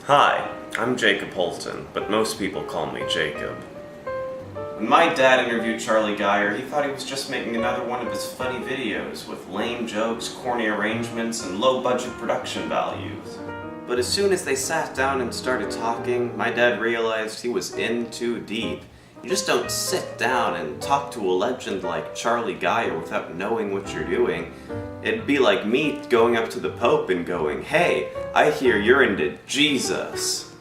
Hi, I'm Jacob Holton, but most people call me Jacob. When my dad interviewed Charlie Geyer, he thought he was just making another one of his funny videos with lame jokes, corny arrangements, and low-budget production values. But as soon as they sat down and started talking, my dad realized he was in too deep. You just don't sit down and talk to a legend like Charlie Geyer without knowing what you're doing. It'd be like me going up to the Pope and going, "Hey, I hear you're into Jesus."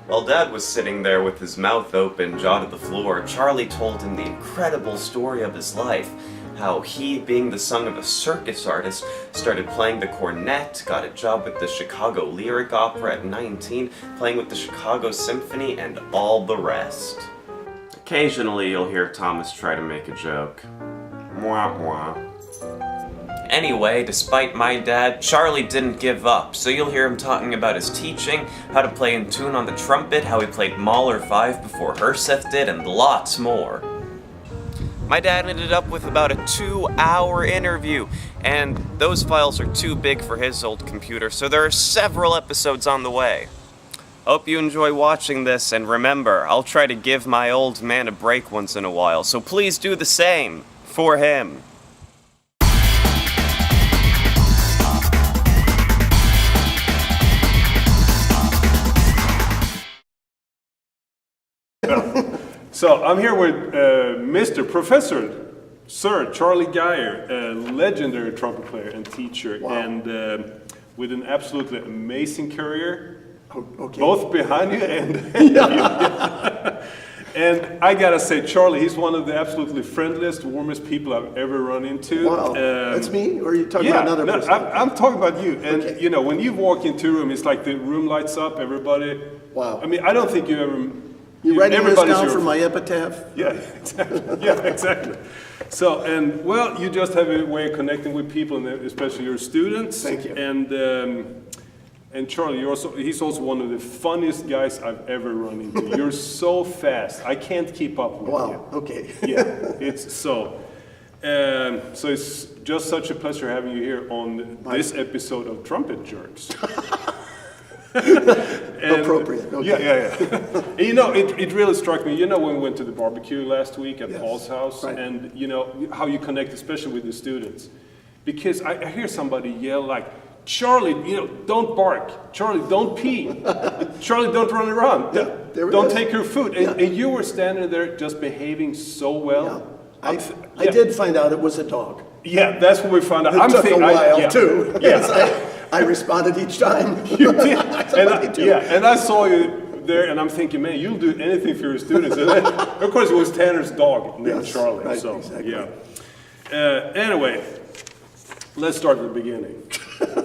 While Dad was sitting there with his mouth open, jaw to the floor, Charlie told him the incredible story of his life. How he, being the son of a circus artist, started playing the cornet, got a job with the Chicago Lyric Opera at 19, playing with the Chicago Symphony, and all the rest. Occasionally you'll hear Thomas try to make a joke. Mwah mwah. Anyway, despite my dad, Charlie didn't give up, so you'll hear him talking about his teaching, how to play in tune on the trumpet, how he played Mahler 5 before Herseth did, and lots more. My dad ended up with about a 2-hour interview, and those files are too big for his old computer, so there are several episodes on the way. Hope you enjoy watching this, and remember, I'll try to give my old man a break once in a while, so please do the same for him. So I'm here with Mr. Professor Sir Charlie Geyer, a legendary trumpet player and teacher, wow. and with an absolutely amazing career. Okay. Both behind you and and I gotta say, Charlie, he's one of the absolutely friendliest, warmest people I've ever run into. Wow, that's me? Or are you talking about another person? I'm talking about you. And okay. you know, when you walk into a room, it's like the room lights up, everybody. Wow. I mean, I don't think you ever... You're writing this down your, for my epitaph? Yeah, exactly. Yeah, exactly. So, and well, you just have a way of connecting with people, and especially your students. Thank you. And Charlie, he's also one of the funniest guys I've ever run into. You're so fast. I can't keep up with you. Wow, okay. Yeah, it's so. So it's just such a pleasure having you here on this episode of Trumpet Jerks. Appropriate. Okay. Yeah. And you know, it really struck me. You know, when we went to the barbecue last week at Paul's house, right. and you know how you connect, especially with the students, because I hear somebody yell like, "Charlie, you know, don't bark. Charlie, don't pee. Charlie, don't run around. Yeah, don't take your food." And you were standing there just behaving so well. Yeah. I did find out it was a dog. Yeah, that's what we found out. It took a while too. Yeah. I responded each time. You did. And I saw you there, and I'm thinking, man, you'll do anything for your students. And then, of course, it was Tanner's dog named Charlie. Right, so exactly. Yeah. Anyway, let's start at the beginning.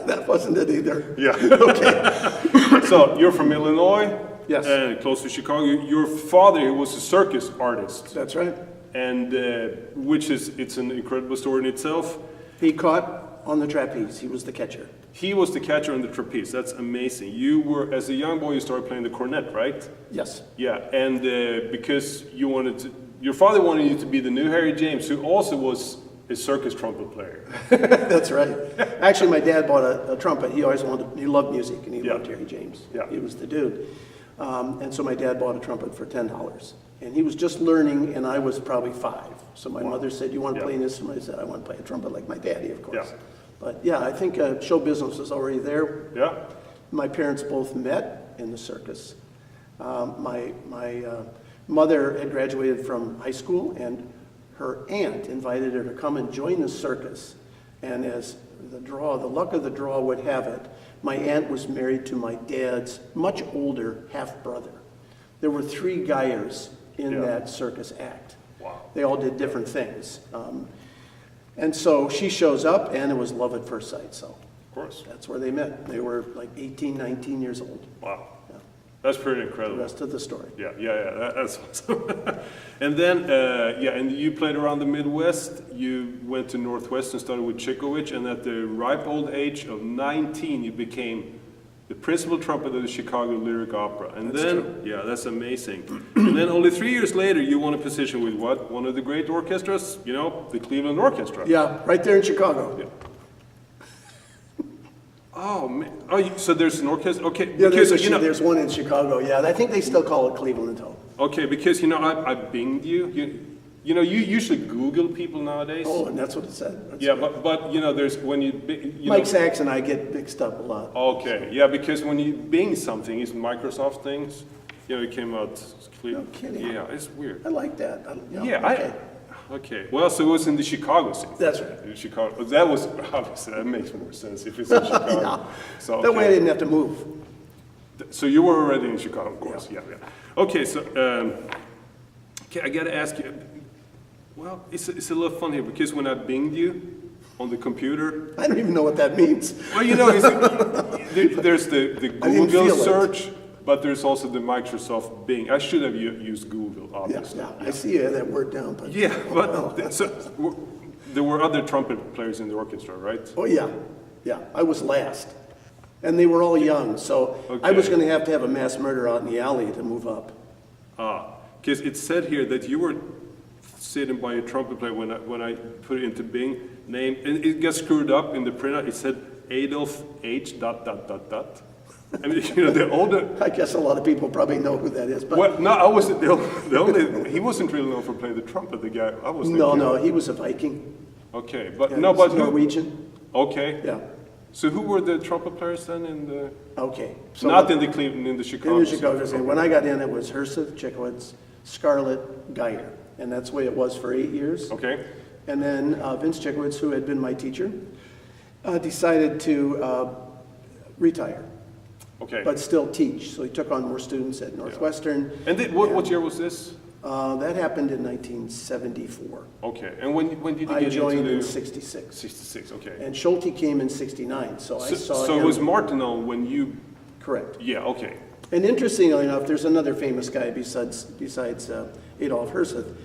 That wasn't it either. Yeah. Okay. So you're from Illinois. Yes. And close to Chicago. Your father was a circus artist. That's right. And it's an incredible story in itself. He caught on the trapeze. He was the catcher. He was the catcher on the trapeze. That's amazing. You were, as a young boy, you started playing the cornet, right? Yes. Yeah, and because your father wanted you to be the new Harry James, who also was a circus trumpet player. That's right. Actually, my dad bought a trumpet. He loved music, and he loved Harry James. Yeah. He was the dude. And so my dad bought a trumpet for $10. And he was just learning, and I was probably 5. So my mother said, "You want to play an instrument?" I said, "I want to play a trumpet like my daddy, of course." Yeah. But yeah, I think show business was already there. Yeah. My parents both met in the circus. My mother had graduated from high school, and her aunt invited her to come and join the circus. And as the luck of the draw would have it, my aunt was married to my dad's much older half-brother. There were 3 Geyers in that circus act. Wow. They all did different things. And so she shows up, and it was love at first sight. So Of course. That's where they met. They were like 18, 19 years old. Wow. Yeah. That's pretty incredible. The rest of the story. Yeah, that's awesome. And then, and you played around the Midwest. You went to Northwestern, started with Chikowicz, and at the ripe old age of 19, you became the principal trumpet of the Chicago Lyric Opera. And That's then, true. that's amazing. And then only 3 years later, you won a position with what? One of the great orchestras, the Cleveland Orchestra. Yeah, right there in Chicago. Yeah. Oh, man. Oh, so there's an orchestra? Okay, Yeah, because, you know, there's one in Chicago, yeah. I think they still call it Cleveland Toe. okay, because, you know, I binged you. You know, you usually Google people nowadays. Oh, and that's what it said. That's Yeah, right. but you know, there's when you Mike Sachs and I get mixed up a lot. Okay, yeah, because when you Bing something, it's Microsoft things. You know, it came out. No kidding. Yeah, it's weird. I like that. Yeah, okay. Okay. Well, so it was in the Chicago scene. That's right. In Chicago. That was obviously that makes more sense if it's in Chicago. Yeah. So That way I didn't have to move. So you were already in Chicago, of course. Yeah. Okay, so okay, I gotta ask you. Well, it's a little fun here because when I binged you on the computer. I don't even know what that means. Well, you know, there's the I didn't Google feel it. search, but there's also the Microsoft Bing. I should have used Google, Yeah, obviously. yeah. I see that word down, but. Yeah, but so, there were other trumpet players in the orchestra, right? Oh, yeah, yeah. I was last. And they were all young, so I was Okay. going to have a mass murder out in the alley to move up. Because it said here that you were sitting by a trumpet player when I put it into Bing name, and it got screwed up in the printout. It said Adolf H. ... I mean, you know, the older. I guess a lot of people probably know who that is, but. Well, no, I wasn't the only. He wasn't really known for playing the trumpet. The guy I was. No, he was a Viking. Okay, but Yeah, no, he was but who? Norwegian. Okay. Yeah, So who were the trumpet players then in the? okay. So Not in the Cleveland, in the Chicago. in the Chicago scene. When I got in, it was Herseth, Chikowitz, Scarlett, Geyer. And that's the way it was for 8 years. Okay. And then Vince Chikowitz, who had been my teacher, decided to retire, Okay. but still teach. So he took on more students at Northwestern. And what year was this? That happened in 1974. Okay. And when did you I get joined into in the 66. 66? Okay. And Solti came in 69, so I saw So him. it was Martineau when you? Correct. Yeah. Okay. And interestingly enough, there's another famous guy besides Adolf Herseth,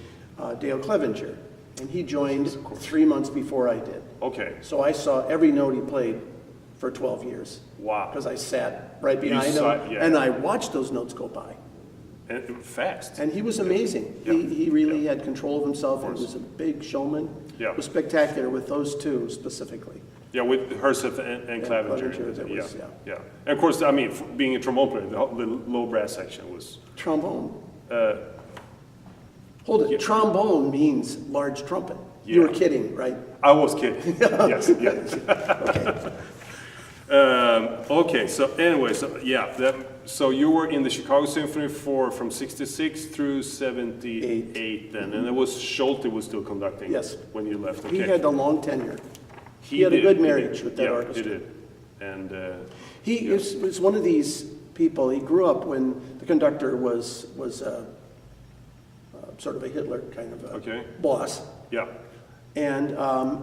Dale Clevenger. And he joined 3 months before I did. Okay. So I saw every note he played for 12 years. Wow. Because I sat right behind saw him, it, yeah. and I watched those notes go by. And fast. And he was amazing. Yeah. He really had control of himself, and was a big showman. Yeah. It was spectacular with those two specifically. Yeah, with Herseth and Clevenger. Clevenger, that was, yeah. And of course, I mean, being a trombone player, the low brass section was. Trombone. Hold it. yeah. Trombone means large trumpet. You were Yeah. kidding, right? I was kidding. Yes. Okay. So anyway, so you were in the Chicago Symphony from '66 through '78, then, and it was Solti was still conducting. Yes. When you left. Okay. He had a long tenure. He had a good marriage with that yeah, orchestra. He did. And He was one of these people. He grew up when the conductor was sort of a Hitler kind of a Okay. boss, yeah, and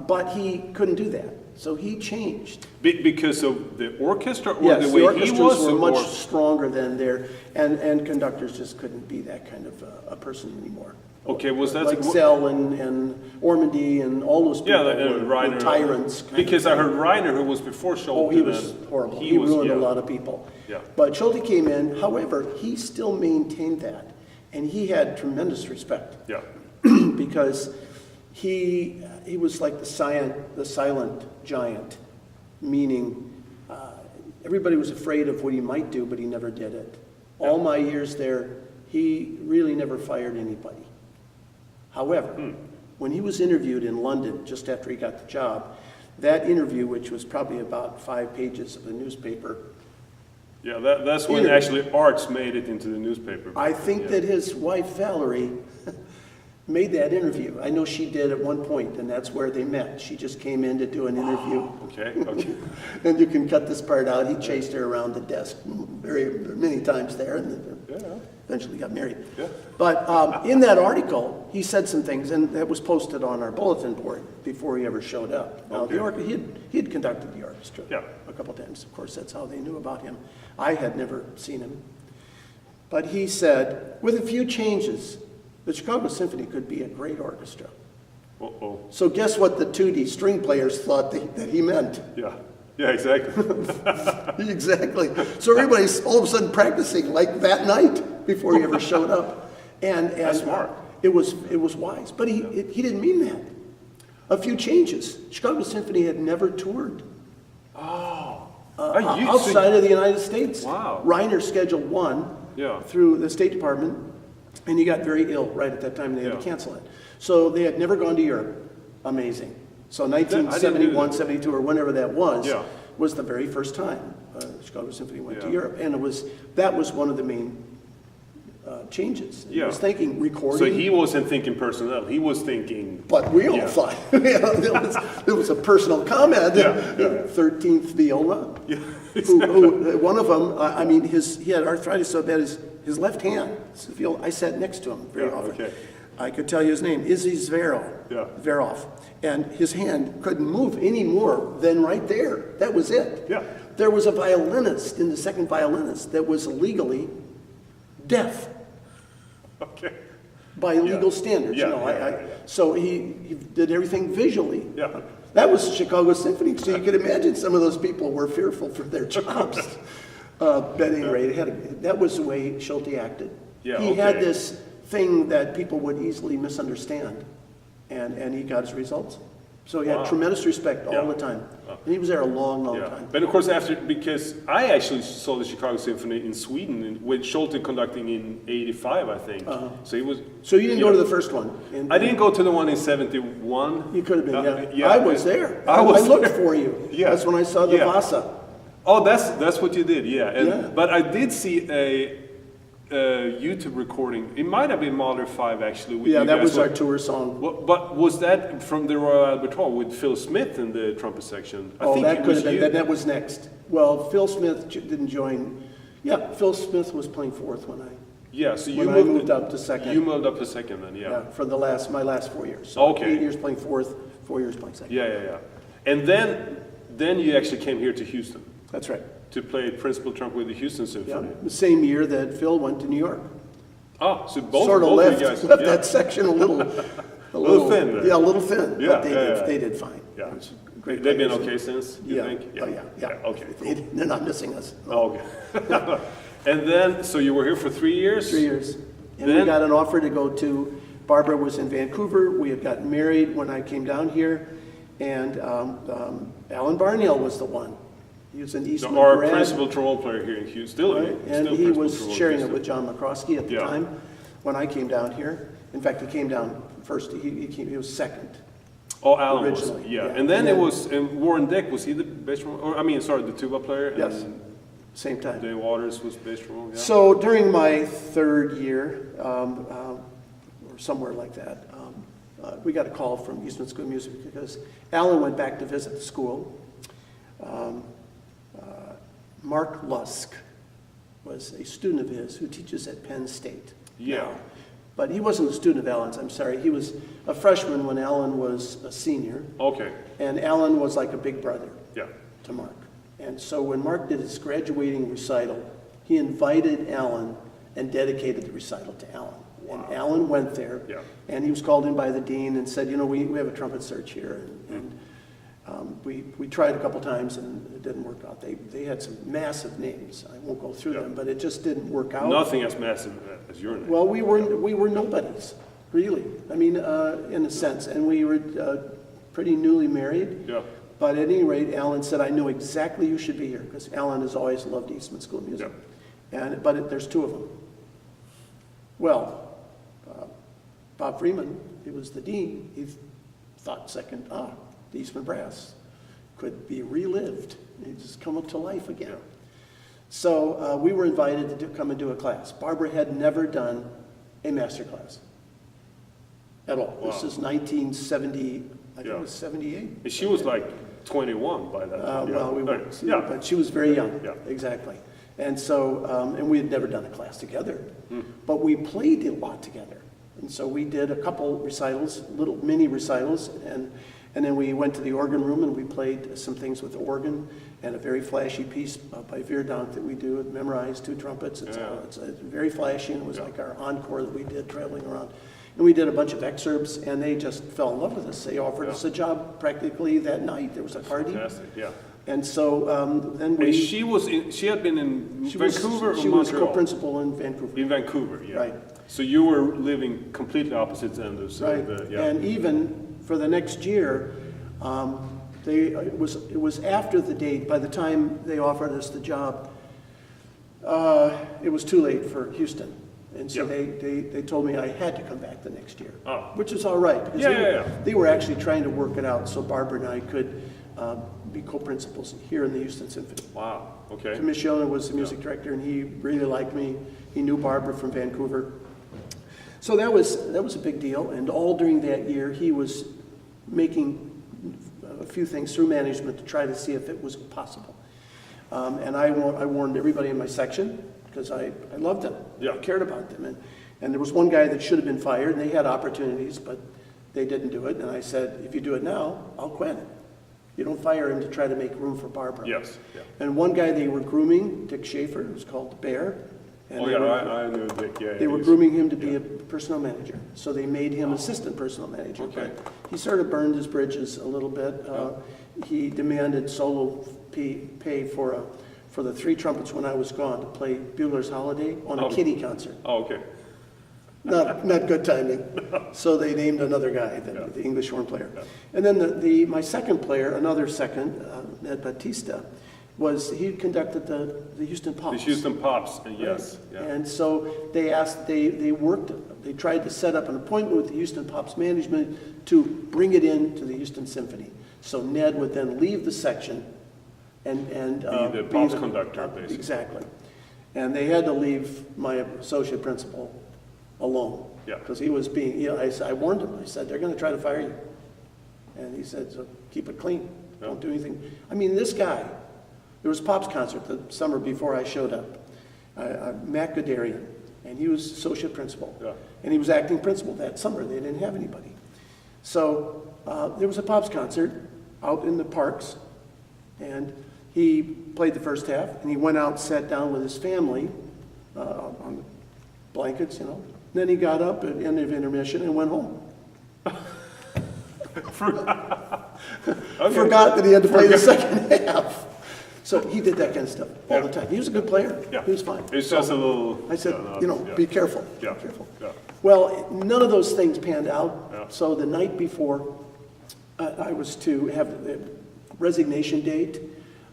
but he couldn't do that, so he changed. because of the orchestra or Yes, the the way he orchestras was, were or- much stronger than their, and conductors just couldn't be that kind of a person anymore. Okay, was that Like Zell and Ormandy and all those people yeah, and were Reiner tyrants. kind of Because I thing. heard Reiner, who was before Solti. Oh, he was then, horrible. He ruined a lot of people. Yeah. But Solti came in, however, he still maintained that. And he had tremendous respect Yeah, because he was like the silent giant, meaning everybody was afraid of what he might do, but he never did it. All my years there, he really never fired anybody. However, when he was interviewed in London just after he got the job, that interview, which was probably about 5 pages of the newspaper, yeah. That's when actually Arts made it into the newspaper. I think Yeah. that his wife Valerie made that interview. I know she did at one point, and that's where they met. She just came in to do an interview. Okay. Okay. And you can cut this part out. He chased her around the desk many times there, and eventually got married. Yeah. But in that article, he said some things, and that was posted on our bulletin board before he ever showed up. Now, he had conducted the orchestra a couple times. Of course, that's how they knew about him. I had never seen him. But he said, with a few changes, the Chicago Symphony could be a great orchestra. Uh-oh. So guess what the 2D string players thought that he meant? Yeah. Yeah, exactly. Exactly. So everybody's all of a sudden practicing like that night before he ever showed up. And That's smart. It was wise, but he didn't mean that. A few changes. Chicago Symphony had never toured. Oh. outside of the United States. Wow. Reiner Schedule 1 Yeah. through the State Department, and he got very ill right at that time, and they had to cancel it. So they had never gone to Europe. Amazing. So 1971, 72, or whenever that was the very first time Chicago Symphony went to Europe, and that was one of the main changes. He was thinking recording. So he wasn't thinking personnel. He was thinking. But we all thought it was a personal comment. 13th viola. Yeah, who one of them, I mean, he had arthritis so bad his left hand. I sat next to him very often. Okay. I could tell you his name, Izzy Zverov, and his hand couldn't move any more than right there. That was it. Yeah. There was a violinist in the second violinist that was legally deaf. Okay. By legal standards, So he did everything visually. Yeah. That was Chicago Symphony, so you could imagine some of those people were fearful for their jobs. But at any rate, that was the way Solti acted. Yeah, He had this thing that people would easily misunderstand, and he got his results. So he had tremendous respect all the time. And he was there a long, long time. But of course, because I actually saw the Chicago Symphony in Sweden with Solti conducting in '85, I think. So he was. So you didn't go to the first one? I didn't go to the one in '71. You could have been, I was there. I looked for you. Yeah. That's when I saw the Vasa. Oh, that's what you did, But I did see a YouTube recording. It might have been Mahler 5 actually. With that was our tour song. But was that from the Royal Albert Hall with Phil Smith in the trumpet section? I think that could have been. That was next. Well, Phil Smith didn't join. Yeah, Phil Smith was playing fourth when I. Yeah, so I moved up to second. You moved up to second then, for my last 4 years. So okay. 8 years playing fourth, 4 years playing second. Yeah. And then you actually came here to Houston. That's right. To play principal trumpet with the Houston Symphony. The same year that Phil went to New York. Oh, so both sort of both left, you guys, left that section a little thin. There. Yeah, a little thin. Yeah, but they did fine. Yeah. Great They've been players. okay since, you think? Yeah. Okay. Cool. They're not missing us. Oh, okay. And then, so you were here for 3 years? 3 years. And Then- we got an offer to go to, Barbara was in Vancouver. We had gotten married when I came down here. And Alan Barnhill was the one. He was an Eastman Our grad. principal trombone player here in Houston. Still, Right? And still he principal was trombone sharing it Houston. with John McCroskey at the Yeah. time when I came down here. In fact, he came down first. He was second. Oh, Alan was, originally, yeah. yeah. And then And it then- was, and Warren Dick, was he the bass trombone? Or, I mean, sorry, the tuba player? Yes. And Same time. Dave Waters was bass trombone, yeah? So during my third year, or somewhere like that, we got a call from Eastman School of Music because Alan went back to visit the school. Mark Lusk was a student of his who teaches at Penn State. Yeah. now. But he wasn't a student of Alan's, I'm sorry. He was a freshman when Alan was a senior. Okay, And Alan was like a big brother yeah. to Mark. And so when Mark did his graduating recital, he invited Alan and dedicated the recital to Alan. Wow. And Alan went there, Yeah. and he was called in by the dean and said, we have a trumpet search here. And we tried a couple times, and it didn't work out. They had some massive names. I won't go through Yeah. them, but it just didn't work out. Nothing as massive as your name. Well, we were nobodies, really. I mean, in a sense, and we were pretty newly married. Yeah. But at any rate, Alan said, I knew exactly you should be here, because Alan has always loved Eastman School of Music. But there's two of them. Well, Bob Freeman, he was the dean, he thought second, the Eastman Brass could be relived. It just come up to life again. So we were invited to come and do a class. Barbara had never done a master class at all. Wow. This is 1970, I think Yeah. it was 78. And she was like 21 by that time. Well, we were, Yeah. but she was very young. Yeah. Exactly. And so, and we had never done a class together, but we played a lot together. And so we did a couple recitals, little mini recitals, and then we went to the organ room and we played some things with the organ and a very flashy piece by Verdant that we do, memorized 2 trumpets. It's very flashy, and it was like our encore that we did traveling around. And we did a bunch of excerpts, and they just fell in love with us. They offered us a job practically that night. There was a party. Fantastic, yeah. And so then we... And she had been in Vancouver or She Montreal? was co-principal in Vancouver. In Vancouver, yeah. Right. So you were living completely opposite ends of Right. yeah. And even for the next year, It was after the date. By the time they offered us the job, it was too late for Houston. And so they told me I had to come back the next year, which is all right, because they were actually trying to work it out so Barbara and I could be co-principals here in the Houston Symphony. Wow, okay. Commissiona was the music director, and he really liked me. He knew Barbara from Vancouver. So that was a big deal, and all during that year he was making a few things through management to try to see if it was possible. And I warned everybody in my section, because I loved them, I cared about them. And there was one guy that should have been fired, and they had opportunities, but they didn't do it. And I said, if you do it now, I'll quit. You don't fire him to try to make room for Barbara. Yes. Yeah. And one guy they were grooming, Dick Schaefer, it was called the Bear. And I know Dick, yeah. They were grooming him to be a personnel manager. So they made him assistant personnel manager. Okay. But he sort of burned his bridges a little bit. He demanded solo pay for the 3 trumpets when I was gone to play Bugler's Holiday on a kiddie concert. Oh, okay. Not good timing. So they named another guy, the English horn player. And then my second player, another second, Ned Batista, he conducted the Houston Pops. The Houston Pops, yes. Right. Yeah. And so they tried to set up an appointment with the Houston Pops management to bring it into the Houston Symphony. So Ned would then leave the section and be the Pops conductor, basically. Exactly. And they had to leave my associate principal alone. Yeah. Because he was being, I warned him. I said, they're going to try to fire you. And he said, so keep it clean. Don't do anything. I mean, this guy, there was a Pops concert the summer before I showed up. Matt Godarian, and he was associate principal. Yeah. And he was acting principal that summer. They didn't have anybody. So there was a Pops concert out in the parks, and he played the first half, and he went out and sat down with his family on the blankets, Then he got up at the end of intermission and went home. Forgot that he had to play the second half. So he did that kind of stuff all the time. He was a good player. Yeah. He was fine. It's just a little... I said, be careful. Yeah. Be careful. Yeah. Well, none of those things panned out. Yeah. So the night before I was to have the resignation date,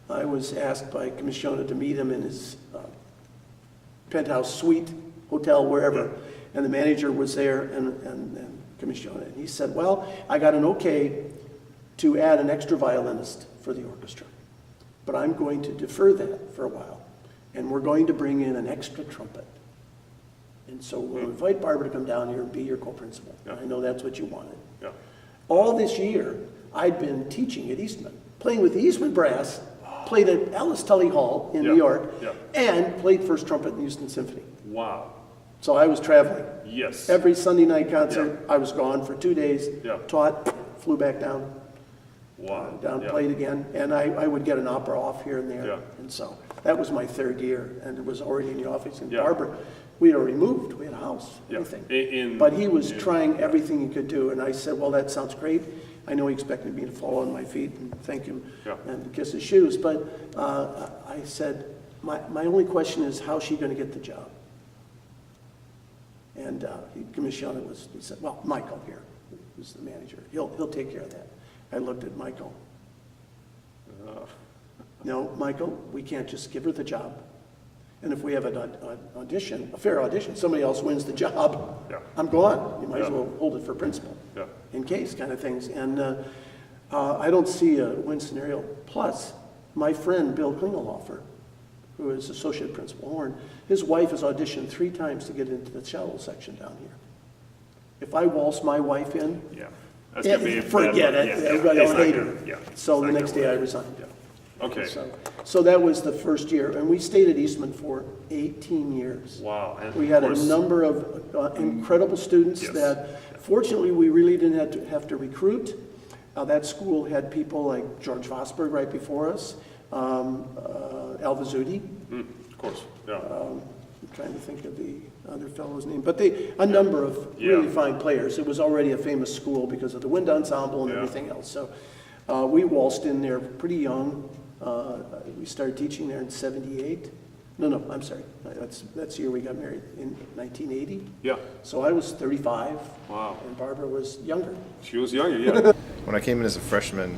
I was asked by Commissiona to meet him in his penthouse suite, hotel, wherever. And the manager was there and Commissiona. And he said, well, I got an okay to add an extra violinist for the orchestra. But I'm going to defer that for a while. And we're going to bring in an extra trumpet. And so we'll invite Barbara to come down here and be your co-principal. Yeah. I know that's what you wanted. Yeah. All this year, I'd been teaching at Eastman, playing with the Eastman Brass, played at Alice Tully Hall in New York, and played first trumpet in the Houston Symphony. Wow. So I was traveling. Yes. Every Sunday night concert, I was gone for 2 days, taught, flew back down. Wow. Played again, and I would get an opera off here and there. And so that was my 3rd year, and it was already in the office. And Barbara, we had already moved. We had a house, everything. But he was trying everything he could do, and I said, well, that sounds great. I know he expected me to fall on my feet and thank him and kiss his shoes. But I said, my only question is, how's she going to get the job? And Commissiona he said, well, Michael here, who's the manager, he'll take care of that. I looked at Michael. No, Michael, we can't just give her the job. And if we have an audition, a fair audition, somebody else wins the job, I'm gone. You might as well hold it for principal in case kind of things. And I don't see a win scenario. Plus, my friend Bill Klingelhofer, who is associate principal horn, his wife has auditioned 3 times to get into the cello section down here. If I waltz my wife in, forget it. Everybody will hate her. So the next day I resigned. Okay. So that was the first year, and we stayed at Eastman for 18 years. Wow. And we had a number of incredible students that, fortunately, we really didn't have to recruit. That school had people like George Vosberg right before us, Al Vizzuti. Of course, I'm trying to think of the other fellow's name, but a number of really fine players. It was already a famous school because of the wind ensemble and everything else. So we waltzed in there pretty young. We started teaching there in 78. No, I'm sorry. That's the year we got married, in 1980. Yeah. So I was 35. Wow. And Barbara was younger. She was younger, yeah. When I came in as a freshman,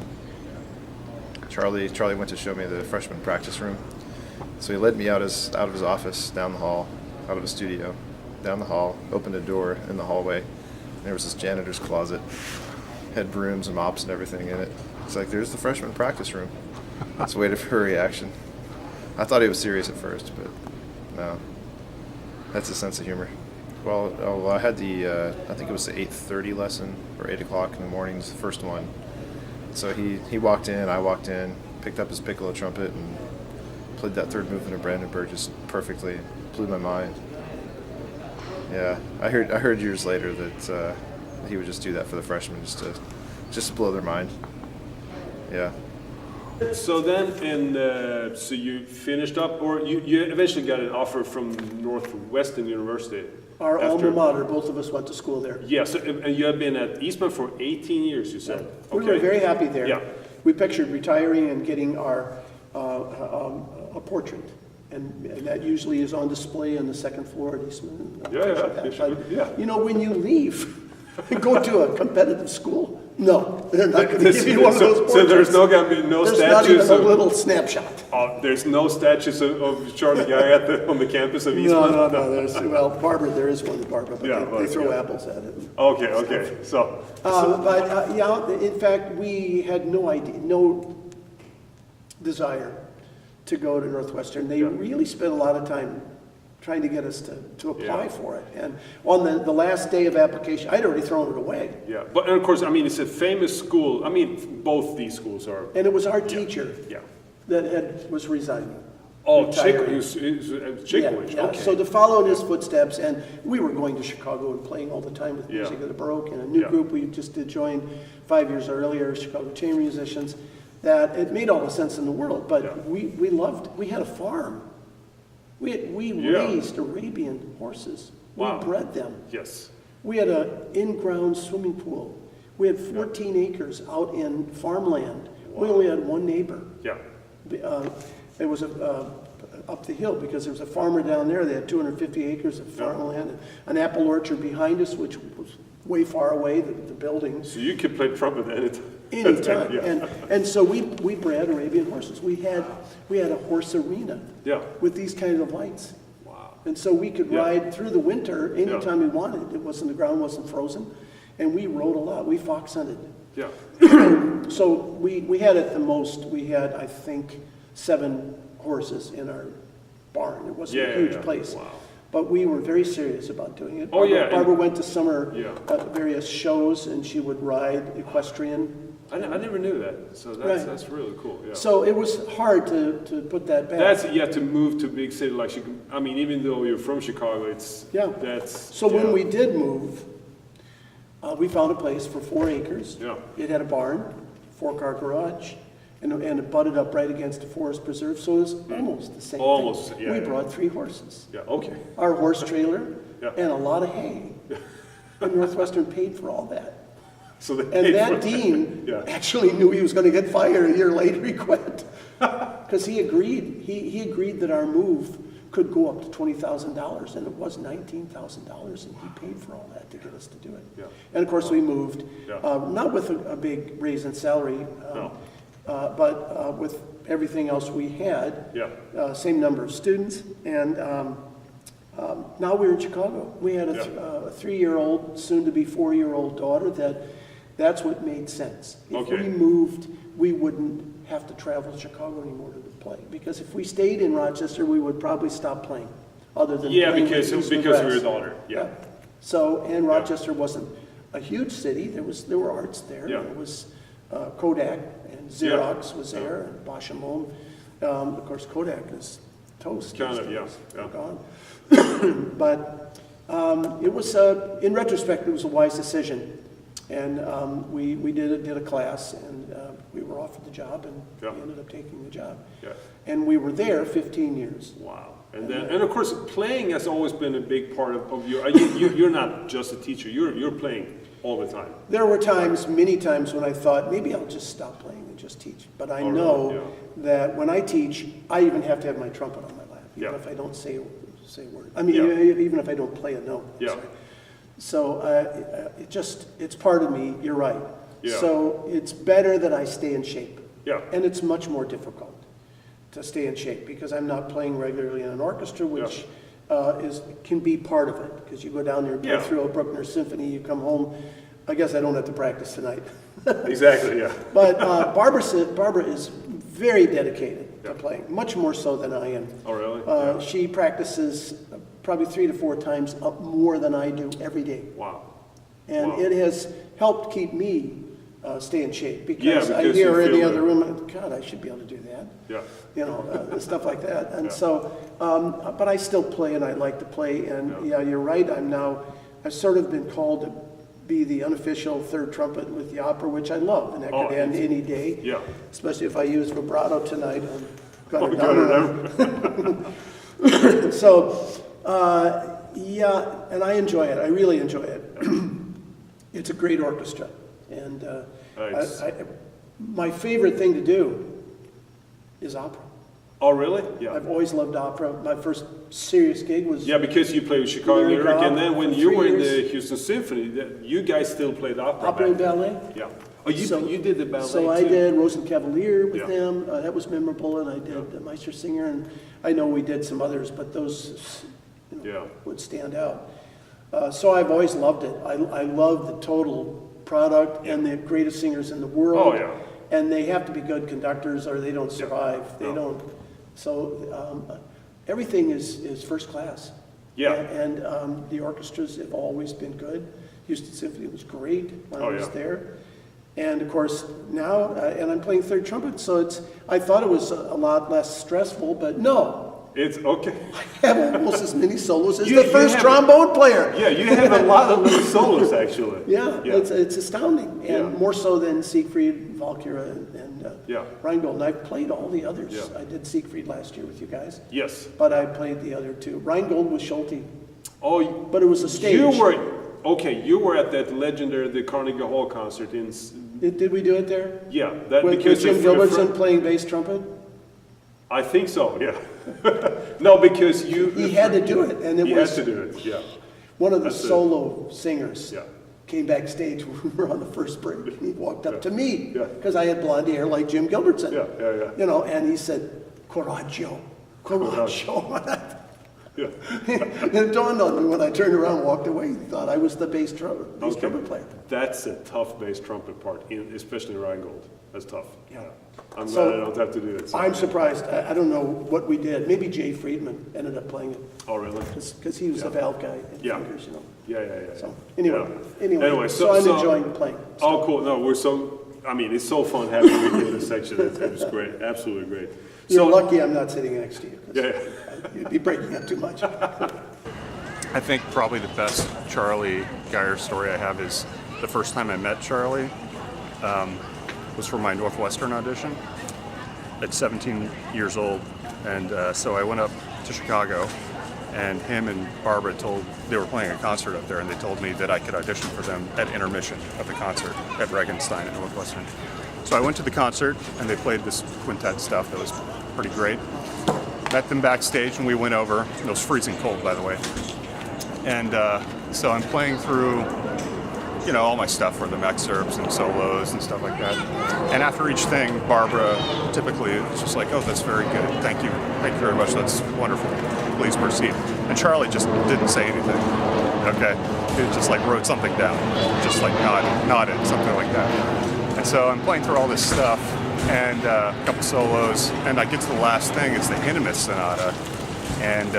Charlie went to show me the freshman practice room. So he led me out of his office, down the hall, out of his studio, down the hall, opened a door in the hallway. And there was this janitor's closet, had brooms and mops and everything in it. It's like, there's the freshman practice room. Let's wait for a reaction. I thought he was serious at first, but no. That's his sense of humor. Well, I had I think it was the 8:30 lesson, or 8 o'clock in the mornings, the first one. So he walked in, I walked in, picked up his piccolo trumpet, and played that third movement of Brandenburg just perfectly. Blew my mind. Yeah, I heard years later that he would just do that for the freshmen, just to blow their mind. Yeah. So then, so you finished up, or you eventually got an offer from Northwestern University. Our alma mater, both of us went to school there. Yes, and you have been at Eastman for 18 years, you said. We were very happy there. Yeah. We pictured retiring and getting our a portrait, and that usually is on display on the second floor at Eastman. Yeah. You know, when you leave and go to a competitive school, no, they're not going to give you one of those portraits. So there's going to be no there's statues. Not even a little snapshot. There's no statues of Charlie Geyer on the campus of Eastman. No. Well, Barbara, there is one, Barbara, but they throw apples at it. Okay. So. In fact, we had no idea, no desire to go to Northwestern. They really spent a lot of time trying to get us to apply for it. And on the last day of application, I'd already thrown it away. Yeah, but and of course, I mean, it's a famous school. I mean, both these schools are. And it was our teacher that was resigning. Chikowicz. Yeah. Okay. So to follow in his footsteps, and we were going to Chicago and playing all the time with Music of the Baroque, and a new group we just did join 5 years earlier, Chicago Chamber Musicians, that it made all the sense in the world. But we had a farm. We raised Arabian horses. Wow. We bred them. Yes. We had an in-ground swimming pool. We had 14 acres out in farmland. Wow. We only had one neighbor. Yeah. It was up the hill because there was a farmer down there. They had 250 acres of farmland, an apple orchard behind us, which was way far away, the buildings. So you could play trumpet anytime. Anytime. And so we bred Arabian horses. We had a horse arena with these kind of lights. Wow. And so we could ride through the winter anytime we wanted. The ground wasn't frozen. And we rode a lot. We fox hunted. Yeah. So we had at the most, we had, I think, 7 horses in our barn. It wasn't a huge place. Wow. But we were very serious about doing it. Barbara went to summer various shows, and she would ride equestrian. I never knew that, so that's really cool. Yeah. So it was hard to put that back. That's to move to a big city like Chicago. I mean, even though you're from Chicago, When we did move, we found a place for 4 acres. Yeah. It had a barn, 4-car garage, and it butted up right against a forest preserve, so it was almost the same thing. We brought 3 horses. Yeah, okay. Our horse trailer and a lot of hay. And Northwestern paid for all that. So dean actually knew he was going to get fired a year later. He quit because he agreed. He agreed that our move could go up to $20,000, and it was $19,000, and he paid for all that to get us to do it. Yeah. And of course, we moved not with a big raise in salary, but with everything else we had. Same number of students, and now we're in Chicago. We had a 3-year-old, soon to be 4-year-old daughter. That's what made sense. If we moved, we wouldn't have to travel to Chicago anymore to play. Because if we stayed in Rochester, we would probably stop playing. Other than playing because of your daughter. Yeah. So, and Rochester wasn't a huge city. There were arts there. There was Kodak and Xerox was there, and Bosch and Lomb. Of course, Kodak is toast. Gone. But it was, in retrospect, it was a wise decision. And we did a class, and we were offered the job, and we ended up taking the job. Yeah. And we were there 15 years. Wow. And of course, playing has always been a big part of you're not just a teacher, you're playing all the time. There were many times when I thought, maybe I'll just stop playing and just teach. But I know that when I teach, I even have to have my trumpet on my lap, even if I don't say a word. I mean, even if I don't play a note. Yeah. Sorry. So it's part of me, you're right. Yeah. So it's better that I stay in shape. Yeah. And it's much more difficult to stay in shape because I'm not playing regularly in an orchestra, which can be part of it. Because you go down there and play through a Bruckner Symphony, you come home. I guess I don't have to practice tonight. Exactly, yeah. But Barbara is very dedicated to playing, much more so than I am. Oh, really? She practices probably 3 to 4 times up more than I do every day. Wow. And Wow. it has helped keep me stay in shape because I because hear her you in the feel other it. room, God, I should be able to do that. Yeah. You know, stuff like that. And so, but I still play and I like to play. And yeah, you're right. I've sort of been called to be the unofficial third trumpet with the opera, which I love. And that could end any day. Yeah. Especially if I use vibrato tonight. Oh, So, yeah, and I enjoy it. I really enjoy it. It's a great orchestra. And Nice. my favorite thing to do is opera. Oh, really? Yeah. I've always loved opera. My first serious gig was Yeah, because you played with Chicago Lyric Lyric, and opera then when for you 3 were in years. the Houston Symphony, you guys still played opera. opera and back then. ballet. Yeah. Oh, you did the ballet So too. I did Rosencavalier with Yeah. them. That was memorable, and I did the Maestro Singer, and I know we did some others, but those would stand out. So I've always loved it. I love the total product and the greatest singers in the world. Oh, yeah. And they have to be good conductors, or they don't survive. They No. don't. So everything is first class. Yeah. And the orchestras have always been good. Houston Symphony was great when I was there. And of course now, and I'm playing third trumpet, so I thought it was a lot less stressful, but no. It's okay. I have almost as many solos as You- the you first have- trombone player. Yeah, you have a lot of little solos actually. Yeah, it's astounding, and Yeah. more so than Siegfried, Valkyrie, and Yeah. Rheingold. And I've played all the others. Yeah. I did Siegfried last year with you guys, Yes. but I played the other two. Rheingold was Solti, Oh, but it was a stage. you were at that legendary the Carnegie Hall concert in. Did we do it there? Yeah, that With because Jim your Gilbertson playing bass trumpet? I think so. Yeah. No, because He had to do it, and it He was had to do it. Yeah. one of the That's it. solo singers. Yeah. Came backstage when we were on the first break, and he walked up to me Yeah. because I had blonde hair like Jim Gilbertson. Yeah. You know, and he said, "Coraggio, coraggio." Yeah. And it dawned on me when I turned around and walked away. He thought I was the bass trumpet player. That's a tough bass trumpet part, especially Rheingold. That's tough. Yeah. I'm So, glad I don't have to do it. So. I'm surprised. I don't know what we did. Maybe Jay Friedman ended up playing it Oh, really? because he was a valve guy in Yeah. fingers, you know. Yeah. So anyway, Anyway, so I'm enjoying playing. Oh, cool. No, it's so fun having you in this section. It was great. Absolutely great. You're lucky I'm not sitting next to you. 'Cause Yeah. You'd be breaking up too much. I think probably the best Charlie Geyer story I have is the first time I met Charlie was for my Northwestern audition at 17 years old. And so I went up to Chicago, and him and Barbara they were playing a concert up there, and they told me that I could audition for them at intermission of the concert at Regenstein at Northwestern. So I went to the concert, and they played this quintet stuff that was pretty great. Met them backstage, and we went over. It was freezing cold, by the way. And so I'm playing through, all my stuff for them, excerpts and solos and stuff like that. And after each thing, Barbara typically is just like, "Oh, that's very good. Thank you very much. That's wonderful. Please proceed." And Charlie just didn't say anything. Okay, he just like wrote something down, just like nodded, something like that. And so I'm playing through all this stuff and a couple solos, and I get to the last thing. It's the Intimate Sonata, and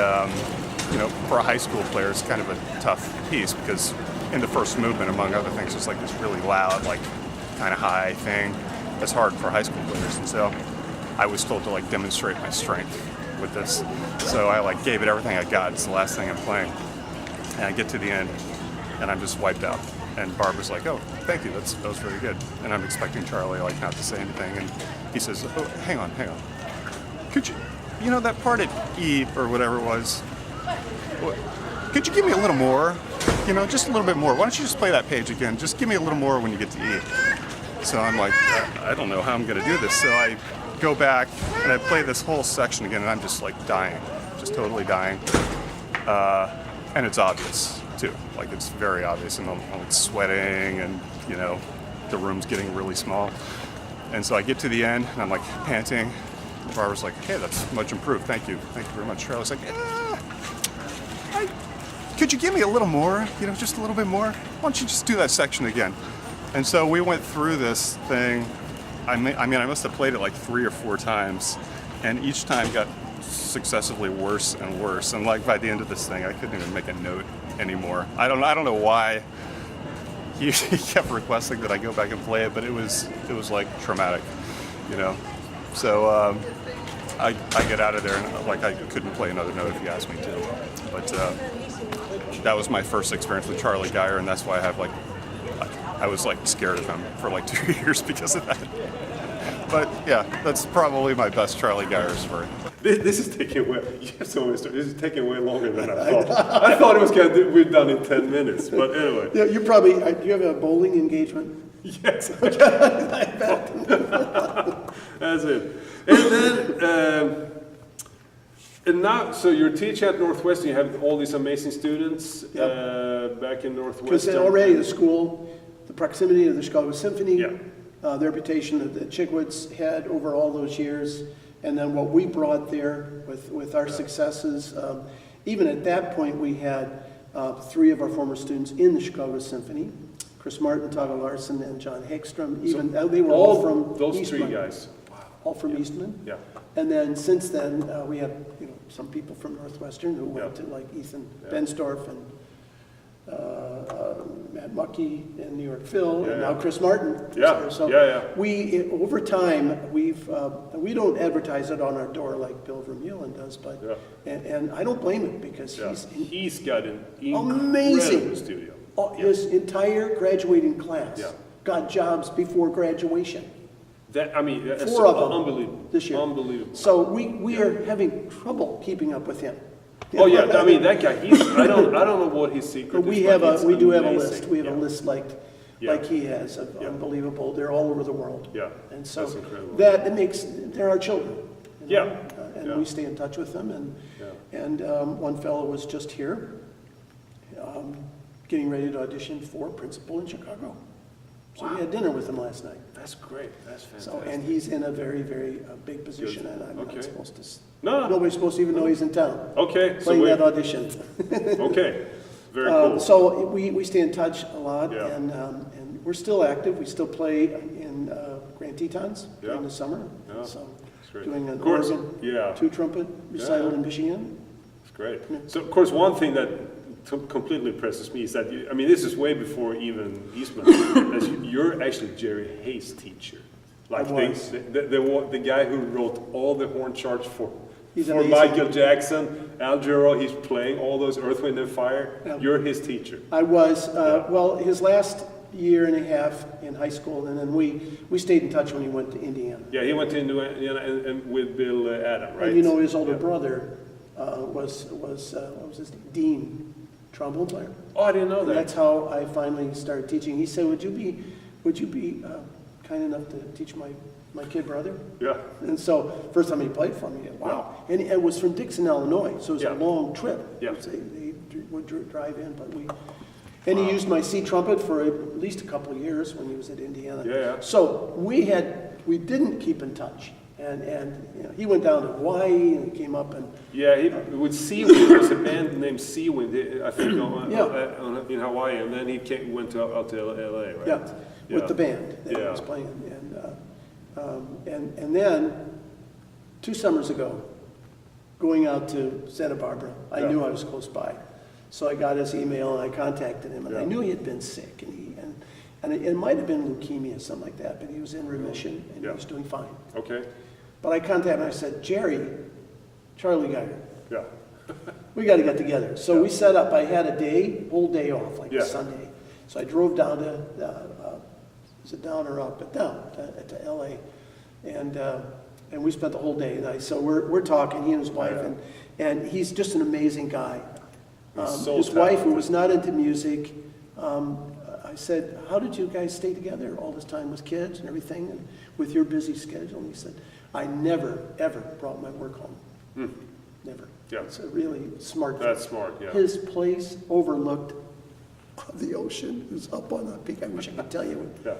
for a high school player, it's kind of a tough piece because in the first movement, among other things, it's like this really loud, like kind of high thing. That's hard for high school players, and so I was told to like demonstrate my strength with this. So I like gave it everything I got. It's the last thing I'm playing, and I get to the end, and I'm just wiped out. And Barbara's like, "Oh, thank you. That was very good." And I'm expecting Charlie like not to say anything, and he says, "Oh, hang on. Could you, that part at E or whatever it was, could you give me a little more? Just a little bit more. Why don't you just play that page again? Just give me a little more when you get to E." So I'm like, I don't know how I'm going to do this. So I go back and I play this whole section again, and I'm just like dying, just totally dying. And it's obvious too. Like it's very obvious, and I'm like sweating, and the room's getting really small. And so I get to the end, and I'm like panting. The barber's like, "Hey, that's much improved. Thank you very much." Charlie's like, "Could you give me a little more? Just a little bit more? Why don't you just do that section again?" And so we went through this thing. I must have played it like 3 or 4 times, and each time got successively worse and worse. And like by the end of this thing, I couldn't even make a note anymore. I don't know why he kept requesting that I go back and play it, but it was like traumatic, So I get out of there and like I couldn't play another note if you asked me to. But that was my first experience with Charlie Geyer, and that's why I was like scared of him for like 2 years because of that. But yeah, that's probably my best Charlie Geyer story. This is taking way. You have so many stories. This is taking way longer than I thought. I thought it was going to be done in 10 minutes, but anyway. Yeah, you probably. Do you have a bowling engagement? Yes. That's it. And then, and now, so you're teaching at Northwestern. You have all these amazing students back in Northwestern. Because already the school, the proximity of the Chicago Symphony, the reputation that the Chickwoods had over all those years, and then what we brought there with our successes. Even at that point, we had 3 of our former students in the Chicago Symphony: Chris Martin, Taga Larson, and John Hagstrom. Even they were all from those Eastman. 3 guys. All from Eastman. Yeah. And then since then, we have some people from Northwestern who went to like Ethan Bensdorf and Matt Muckey and New York Phil, and now Chris Martin. We over time we don't advertise it on our door like Bill Vermeulen does, but and I don't blame him because he's got an amazing incredible studio. His entire graduating class got jobs before graduation. That's 4 of them unbelievable this year. Unbelievable. So we are having trouble keeping up with him. Oh yeah, that guy. I don't know what his secret But we is. have we do have a amazing. list. We have a list like he has of unbelievable. They're all over the world. Yeah, and so that's incredible. They're our children. And we stay in touch with them. And one fellow was just here, getting ready to audition for principal in Chicago. So we had dinner with him last night. That's great. That's fantastic. So, and he's in a very, very big position, and I'm not supposed to. No. Nobody's supposed to even know he's in town. Okay. Playing that audition. Okay. Very cool. So we stay in touch a lot, and we're still active. We still play in Grand Tetons during the summer. Yeah. So Great. doing an course, organ 2 trumpet recital in Michigan. It's great. So of course, one thing that completely impresses me is that this is way before even Eastman. You're actually Jerry Hayes' teacher, like the guy who wrote all the horn charts for Michael Jackson, Al Jarreau. He's playing all those Earth, Wind and Fire. Yeah. You're his teacher. I was well his last year and a half in high school, and then we stayed in touch when he went to Indiana. Yeah, he went to Indiana and with Bill Adam, right? And his older brother was what was his name? Dean. Trombone player. Oh, I didn't know that. And that's how I finally started teaching. He said, "Would you be kind enough to teach my kid brother?" Yeah. And so first time he played for me, wow! And it was from Dixon, Illinois, so it was a long trip. Yeah. They would drive in, but and he used my C trumpet for at least a couple of years when he was at Indiana. Yeah. So we didn't keep in touch. And he went down to Hawaii and he came up and with Seawind. There was a band named Seawind, I think, in Hawaii, and then he went out to LA, right? With the band that he was playing, and then 2 summers ago, going out to Santa Barbara, I knew I was close by, so I got his email and I contacted him, and I knew he had been sick, and it might have been leukemia, something like that, but he was in remission and he was doing fine. Okay. But I contacted him and I said, Charlie Geyer. Yeah. We got to get together. So we set up, I had a whole day off, like a Sunday. So I drove down to, is it down or up? But down to LA. And we spent the whole day. So we're talking, he and his wife, and he's just an amazing guy. His wife, who was not into music, I said, "How did you guys stay together all this time with kids and everything, and with your busy schedule?" And he said, "I never, ever brought my work home. Never." Yeah. It's a really smart. That's smart, yeah. His place overlooked of the ocean. It was up on a peak. I wish I could tell you. Yeah.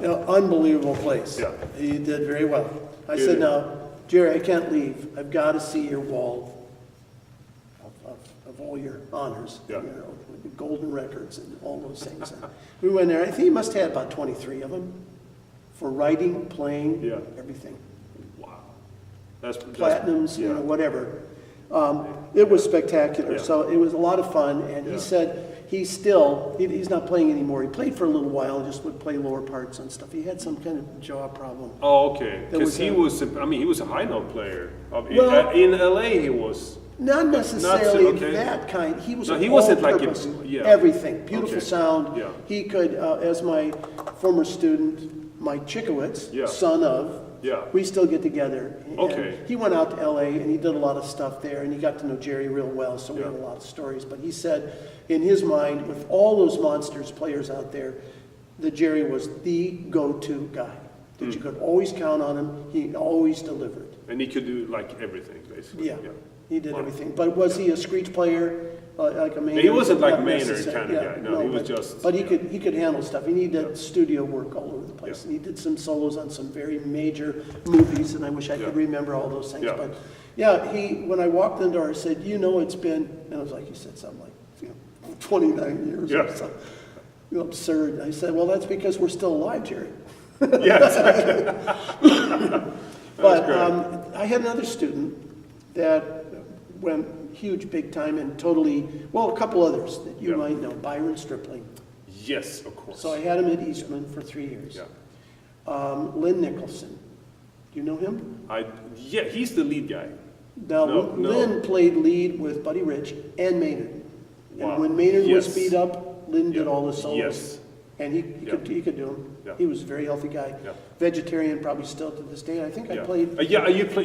You know, unbelievable place. Yeah. He did very well. I Good. said, now, Jerry, I can't leave. I've got to see your wall of all your honors. Yeah. You know, with the golden records and all those things. And we went there. I think he must have had about 23 of them for writing, playing, Yeah. everything. Wow. That's Platinums, yeah. you know, whatever. It was spectacular. Yeah. So it was a lot of fun. And Yeah. he said he's not playing anymore. He played for a little while, just would play lower parts and stuff. He had some kind of jaw problem. Oh, okay. There Because was he was a high note player. Well- In LA, he was. Not necessarily okay. that kind. He was No, an he wasn't all-purpose, like yeah. everything. Beautiful Okay. sound. Yeah. He could, as my former student, Mike Chickowitz, Yeah. son of, Yeah. we still get together. And Okay. he went out to LA and he did a lot of stuff there and he got to know Jerry real well, so we Yeah. have a lot of stories. But he said, in his mind, with all those monsters players out there, that Jerry was the go-to guy. That you could always count on him. He always delivered. And he could do like everything, basically. Yeah, he did everything. But was he a screech player like a Maynard? He wasn't like Not Maynard necessarily. kind of guy. No, he was but, just. But he yeah. could handle stuff. He did studio work all over the place, Yeah. and he did some solos on some very major movies. And I wish I could Yeah. remember all those things. Yeah. But yeah, when I walked in the door, I said, it's been, and I was like, you said something like 29 years Yeah. or something. Absurd. I said, well, that's because we're still alive, Jerry. Yeah, exactly. But great. I had another student that went huge, big time, and totally, well, a couple others that you Yeah. might know, Byron Stripling. Yes, of course. So I had him at Eastman for 3 years. Yeah. Lynn Nicholson, do you know him? Yeah, he's the lead guy. Now, No. Lynn played lead with Buddy Rich and Maynard. Wow. And when Maynard was Yes. beat up, Lynn did Yeah. all the solos. Yes. And he Yeah. could do them. Yeah. He was a very healthy guy. Yeah. Vegetarian, probably still to this day. I think I Yeah. played.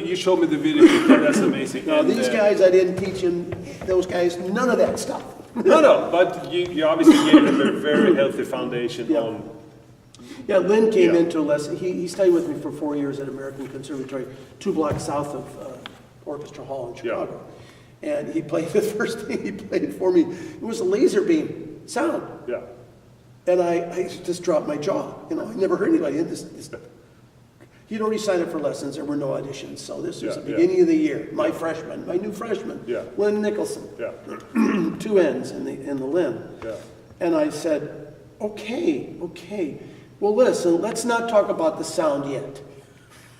You showed me the video. That's amazing. No, And, these guys, I didn't teach him, those guys, none of that stuff. No, but you obviously gave him a very healthy foundation Yeah. on. Yeah, Lynn came Yeah. into a lesson, he studied with me for 4 years at American Conservatory, 2 blocks south of Orchestra Hall in Chicago. And he played, the first thing he played for me, it was a laser beam sound. Yeah. And I just dropped my jaw, I never heard anybody, he'd already signed up for lessons, there were no auditions, so this was Yeah, the yeah. beginning of the year, my new freshman, Yeah. Lynn Nicholson. Yeah. 2 N's in the Lynn. Yeah. And I said, okay, well, listen, let's not talk about the sound yet.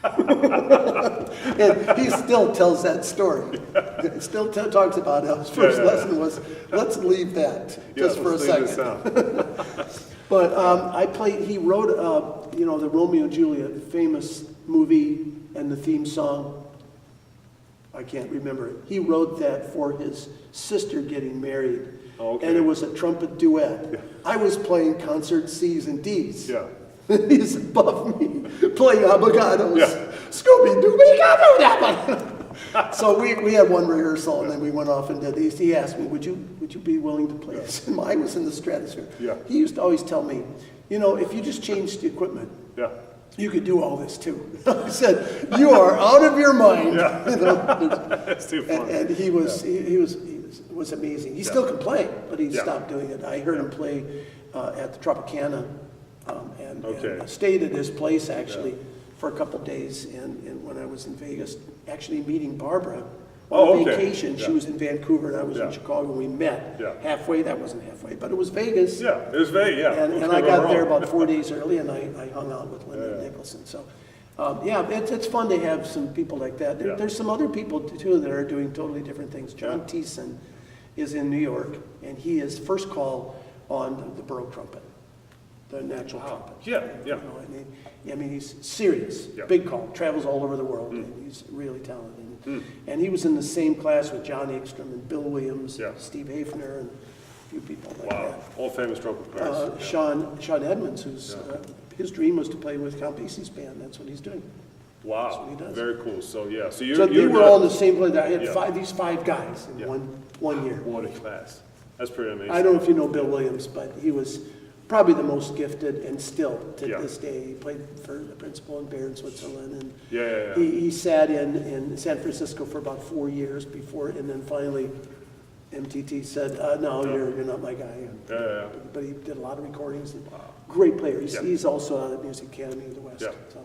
And he still tells that story. He still talks about how his first lesson was, let's leave that just for a let's leave second. the sound. But he wrote, the Romeo and Juliet famous movie and the theme song. I can't remember it. He wrote that for his sister getting married. Okay. And it was a trumpet duet. I was playing concert C's and D's. Yeah. He's above me playing obligatos. Yeah. Scooby-Doo. So we had one rehearsal and then we went off and did these. He asked me, would you be willing to play this? And I was in the stratosphere. Yeah. He used to always tell me, if you just changed the equipment, Yeah. you could do all this too. I said, you are out of your mind. That's too funny. And he was amazing. He still can play, but he Yeah. stopped doing it. I heard him play at the Tropicana and Okay. stayed at his place actually for a couple days. And when I was in Vegas, actually meeting Barbara on vacation. Yeah. She was in Vancouver and I was Yeah. in Chicago. We met Yeah. halfway. That wasn't halfway, but it was Vegas. Yeah, it was very, yeah. And I got there about 4 days early, and I hung out with Linda Nicholson. So, it's fun to have some people like that. Yeah. There's some other people, too, that are doing totally different things. John Thiessen is in New York, and he is first call on the Baroque trumpet, the natural trumpet. Yeah, yeah. He's serious, Yeah. big call, travels all over the world, and he's really talented. And he was in the same class with John Ekstrom and Bill Williams, Yeah. Steve Hafner, and a few people like Wow. that. All famous trumpet players. Yeah. Sean Edmonds, who's his dream was to play with Count Basie's band. That's what he's doing. That's Wow. what he does. Very cool. So, yeah. So, you're They were good. all in the same place. I had Yeah. these 5 guys in Yeah. one year. What a class. That's pretty amazing. I don't know if you know Bill Williams, but he was probably the most gifted, and still to Yeah. this day. He played for the principal in Bern, Switzerland, and Yeah. he sat in San Francisco for about 4 years before, and then finally MTT said, no, you're not my guy. And, Yeah. But he did a lot of recordings. And great player. Yeah. He's also out of the Music Academy of the West. Yeah. So,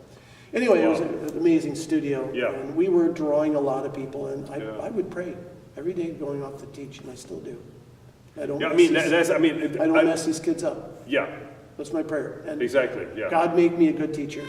anyway, it was Wow. an amazing studio. Yeah. And we were drawing a lot of people, and Yeah. I would pray every day going off to teach, and I still do. I don't. Yeah, I mess mean, these- that's, I mean, I don't mess these kids up. Yeah, That's my prayer. And exactly, yeah. God make me a good teacher.